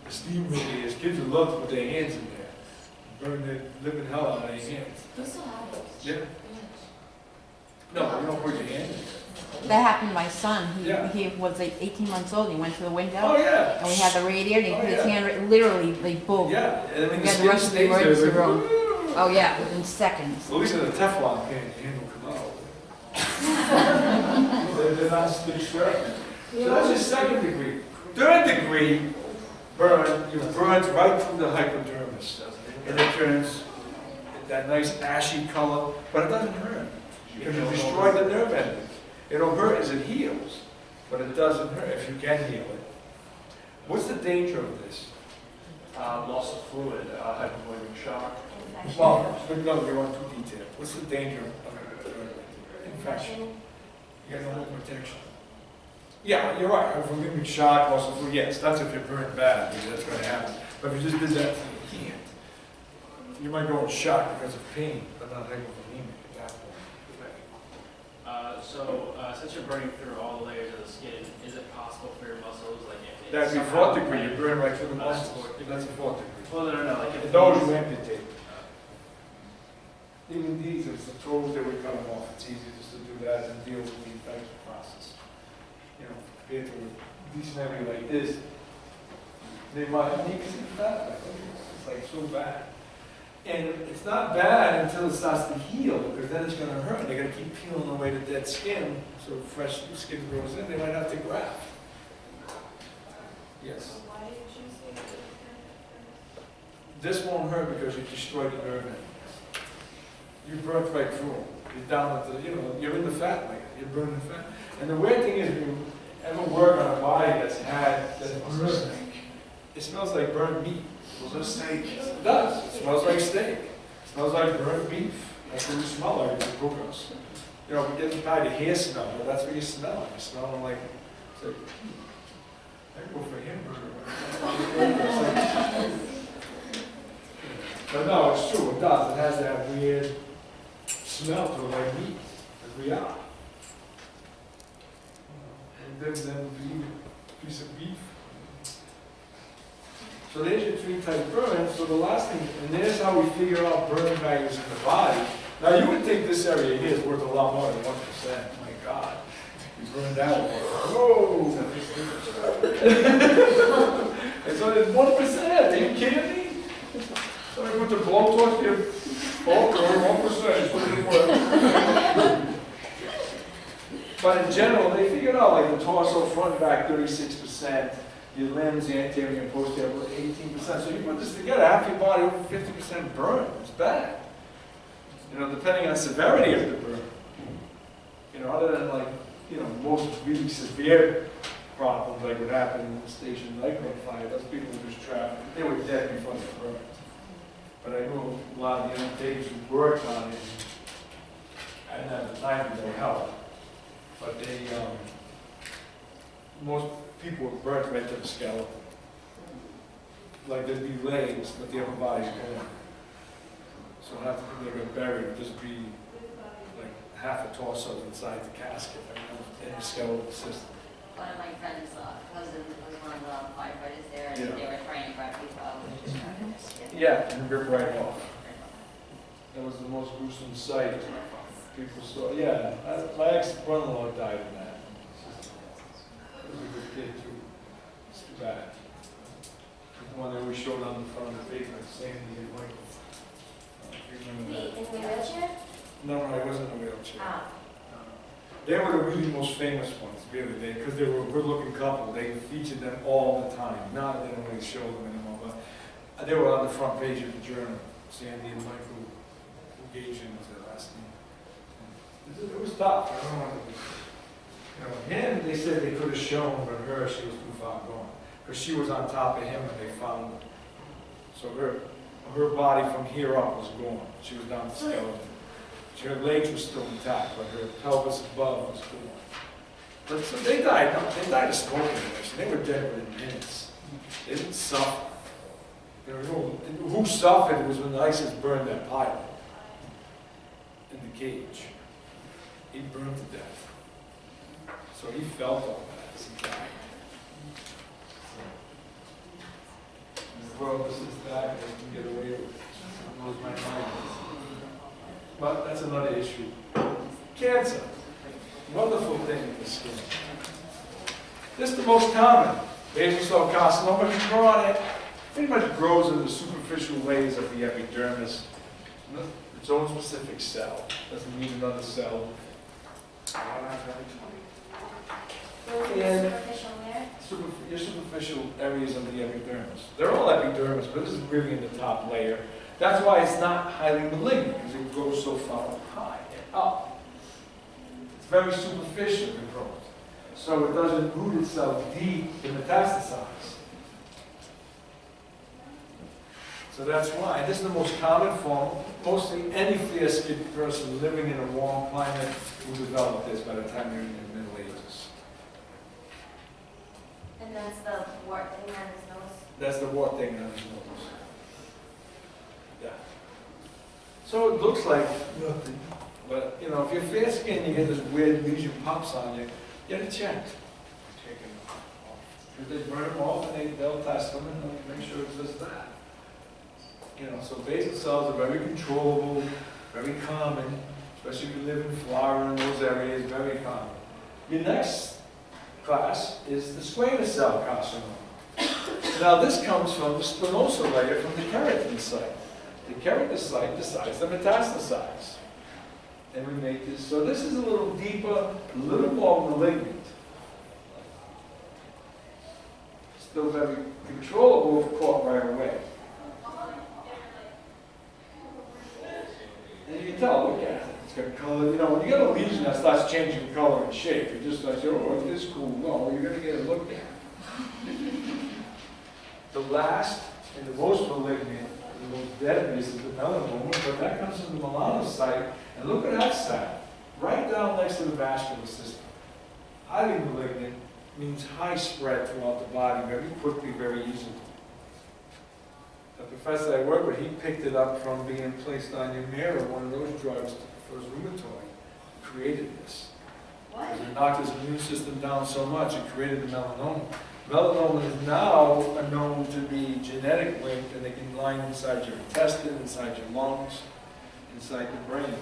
the steam radiators, kids would love to put their hands in there. Burn the living hell out of their hands. We still have those. Yeah. No, you don't put your hand in there. That happened to my son. Yeah. He was like 18 months old. He went to the window. Oh, yeah. And we had the radiator, and he Oh, put his yeah. hand right, literally, like, boom. Yeah, and I mean, We the got the skin rush to the stays there, emergency like, room. "Woo!" Oh, yeah, within seconds. At least in a Teflon pan, your hand will come out. They're not stick straight. So that's your second degree. Third degree burn, you burn right through the hypodermis. And it turns that nice ashy color, but it doesn't hurt. Because you destroy the nerve endings. It'll hurt as it heals, but it doesn't hurt if you can heal it. What's the danger of this? Loss of fluid, hypovolemic shock. Well, no, you're on too detailed. What's the danger of infection? You got no protection. Yeah, you're right. Hypovolemic shock, loss of fluid, yes, that's if you're burned bad, because that's going to happen. But if you just did that to your hand, you might go in shock because of pain, but not hypovolemic at that point. Since you're burning through all the layers of the skin, is it possible for your muscles, like if That'd be somehow- fourth degree, you burn right through the muscles. That's a fourth degree. Well, no, like if And those you amputate. Even these, it's the toes that we cut them off. It's easy just to do that and deal with the infection process. You know, compared to a decent area like this, they might, you can see the fat, it's like so bad. And it's not bad until it starts to heal, because then it's gonna hurt. They're gonna keep peeling away the dead skin, so fresh skin grows in, they might have to graft. Yes. Why did you say that? This won't hurt because you destroyed the nerve endings. You burnt right through them. You're down at the, you're in the fat layer. You're burning fat. And the weird thing is, when you ever work on a body that's burned, it smells like burnt meat. Smells like steak. It does. It smells like steak. It smells like burnt beef. That's what you smell like as a cookhouse. We get tired of hair smell, but that's what you smell. You're smelling like, it's like, I go for hamburger. But no, it's true, it does. It has that weird smell to it, like meat, as we are. And then the piece of beef. So there's your three type burns. So the last thing, and there's how we figure out burn values in the body. Now you would think this area here is worth a lot more than 1%. My God. You burned out. Whoa! And so there's 1%. Are you kidding me? So I put the blowtorch here. Oh, 1%. What did it work? But in general, they figured out like the torso, front and back, 36%. Your limbs, the anterior and posterior, 18%. So you put this together, half your body over 50% burn. It's bad. Depending on severity of the burn. Other than like, most really severe problems like what happened in the station nightclub fire, those people who just trapped, they were dead before they burned. But I know a lot of the undertakers who worked on it, I didn't have the time to go help. But most people were burnt right to the skeleton. Like there'd be legs, but the upper body's gone. So after they got buried, it'd just be like half a torso inside the casket in the skeletal system. One of my friends' cousin was one of the firefighters there, and Yeah. they were trying to grab people out and just grabbing their skin. Yeah, and rip right off. That was the most gruesome sight. People saw, yeah, my ex-brother-in-law died in that. He was a good kid too. It's too bad. The one that we showed on the front of the paper, Sandy and Michael. Wait, in the wheelchair? No, I wasn't in a wheelchair. Ah. They were the really most famous ones, really, because they were a good-looking couple. They featured them all the time. Now they don't really show them anymore, but they were on the front page of the journal. Sandy and Michael Gajan was their last name. It was tough. I don't know. Him, they said they could have shown, but her, she was too far gone. Because she was on top of him when they found her. So her body from here up was gone. She was down to the skeleton. Her legs were still intact, but her pelvis above was gone. But so they died. No, they died of smoking inhalation. They were dead within minutes. They didn't suffer. Who suffered was when the ISIS burned that pilot in the cage. He burned to death. So he felt all that as he died. The world sits back and they can get away with it. It blows my mind. But that's another issue. Cancer. wonderful thing in the skin. This is the most common. Basal cell carcinoma, if you grow on it, pretty much grows in the superficial layers of the epidermis. Its own specific cell. Doesn't need another cell. And Superficial where? your superficial areas of the epidermis. They're all epidermis, but this is really in the top layer. That's why it's not highly malignant, because it grows so far high and up. It's very superficial, the growth. So it doesn't root itself deep to metastasize. So that's why. This is the most common form. Mostly any fair-skinned person living in a warm climate will develop this by the time you're in the Middle Ages. And that's the wart thing on his nose. That's the wart thing on his nose. Yeah. So it looks like nothing. But, you know, if you're fair-skinned, you get this weird lesion pops on you, get it checked. Take them off. If they burn them off, and they'll test them and they'll make sure it's just that. You know, so basal cells are very controllable, very common, especially if you live in Florida and those areas, very common. Your next class is the squamous cell carcinoma. Now this comes from the spinosal layer from the keratin site. The keratin site decides to metastasize. And we make this, so this is a little deeper, a little more malignant. Still very controllable if caught right away. And you can tell, look at it, it's got color. You know, when you get a lesion that starts changing color and shape, you just like, oh, this is cool. No, you're going to get it looked at. The last and the most malignant, the most deadly is the melanoma, but that comes from the melanocyte. And look at that site, right down next to the vascular system. Highly malignant means high spread throughout the body, very quickly, very easily. The professor I work with, he picked it up from being placed on Humira, one of those drugs for his rheumatoid. Created this. What? Because it knocked his immune system down so much, it created the melanoma. Melanoma is now known to be genetic linked, and they can line inside your intestine, inside your lungs, inside the brain.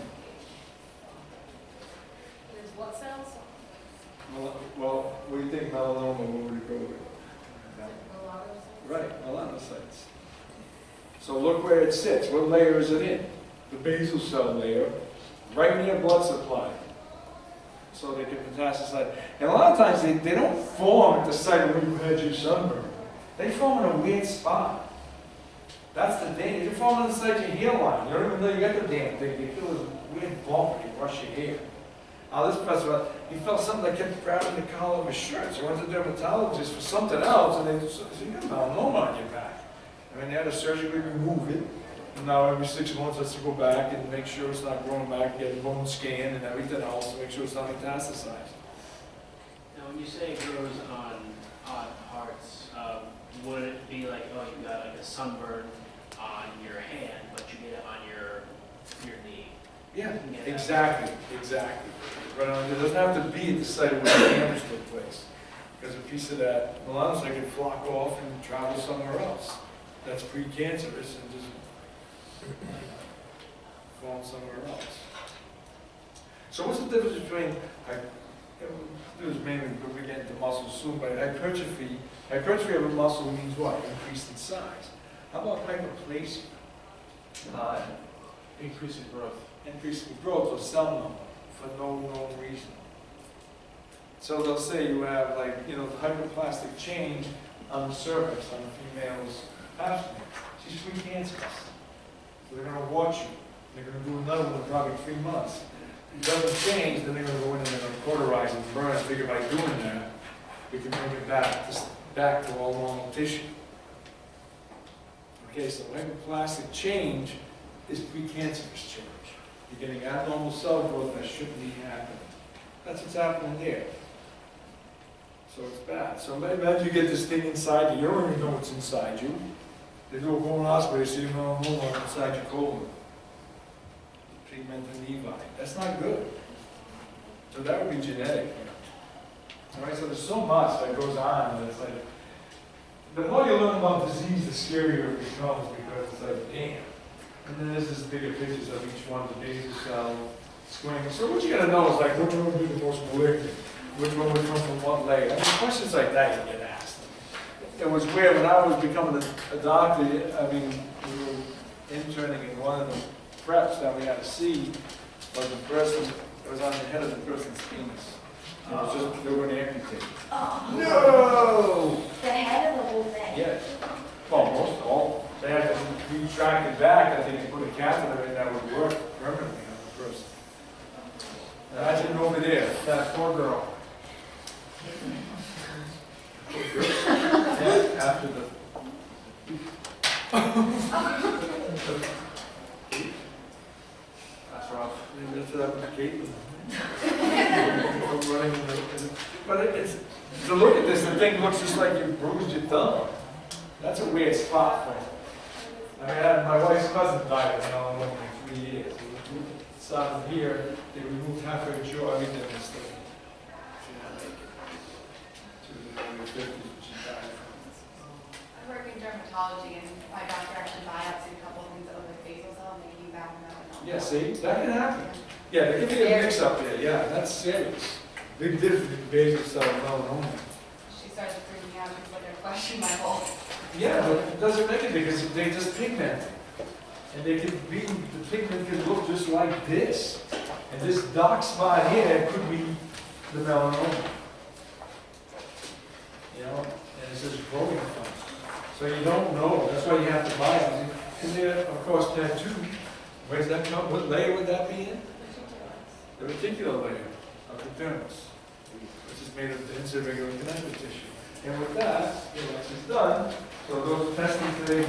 There's what cells? Well, what do you think melanoma, what would it go with? Melanocytes. Right, melanocytes. So look where it sits. What layer is it in? The basal cell layer, right near blood supply. So they can metastasize. And a lot of times they don't form at the site where you had your sunburn. They form in a weird spot. That's the danger. They form inside your hairline. You don't even know you got the damn thing. You feel this weird bump when you brush your hair. Now this professor, he felt something that kept grabbing the collar of his shirt. So he went to the dermatologist for something else, and they said, you got melanoma on your back. I mean, they had to surgically remove it. And now every 6 months, has to go back and make sure it's not growing back, get a bone scan and everything else to make sure it's not metastasized. Now, when you say it grows on parts, would it be like, oh, you got like a sunburn on your hand, but you get it on your knee? Yeah, You can get exactly. But it doesn't have to be at the site where the damage took place. Because a piece of that melanocyte can flock off and travel somewhere else. That's precancerous and just fall somewhere else. So what's the difference between, it was mainly, but we get into muscles soon, but hypertrophy of a muscle means what? Increase in size. How about hyperplasia? Increase in growth. Increase in growth or cell number for no known reason. So they'll say you have hyperplastic change on the cervix on a female's pap smear. She's precancerous. So they're going to watch you. They're going to do another one in probably 3 months. If it doesn't change, then they're going to go in and they're going to cauterize and burn. I figure by doing that, we can bring it back to all normal tissue. Okay, so hyperplastic change is precancerous change. You're getting abnormal cell growth that shouldn't be happening. That's what's happening there. So it's bad. So imagine you get this thing inside you. You don't even know what's inside you. They do a colonoscopy, they see melanoma inside your colon. Pigmented nevi. That's not good. So that would be genetic. All right, so there's so much that goes on, and it's like, the more you learn about disease, the scarier it becomes, because it's like, damn. And then there's this bigger pictures of each one, the basal cell, squamous. So what you gotta know is like, which one would be the most malignant? Which one would come from what layer? I mean, questions like that you get asked. It was weird, when I was becoming a doctor, I mean, we were interning in one of the preps that we had to see, was the person, it was on the head of the person's penis. It was just, they were going to amputate. Oh, No! the head of the whole thing. Yes. Well, most all. They had to retract it back, I think, and put a catheter in that would work permanently on the person. Imagine over there, that poor girl. Yeah, after the. That's rough. Maybe that's what happened to Caitlin. Running in the- But it's, to look at this, the thing looks just like you bruised your thumb. That's a weird spot for it. I mean, my wife's cousin died of melanoma in 3 years. It started here, they removed half her jaw, everything was still. She didn't make it. She was in the early 50s when she died. I work in dermatology and my doctor actually biopsied a couple of things that look like basal cell and they came back with melanoma. Yeah, see, that can happen. Yeah, there can be a mix up there, yeah, that's serious. Big difference between basal cell and melanoma. She started freaking out, she was like, I question my whole. Yeah, but it doesn't make it because they just pigment. And they can be, the pigment can look just like this. And this dark spot here could be the melanoma. You know, and it's just growing from. So you don't know, that's why you have to biopsy. And then, of course, tattoo, where's that come, what layer would that be in? The reticular layer of the dermis, which is made of dense irregular connective tissue. And with that, the election's done. So those testing today,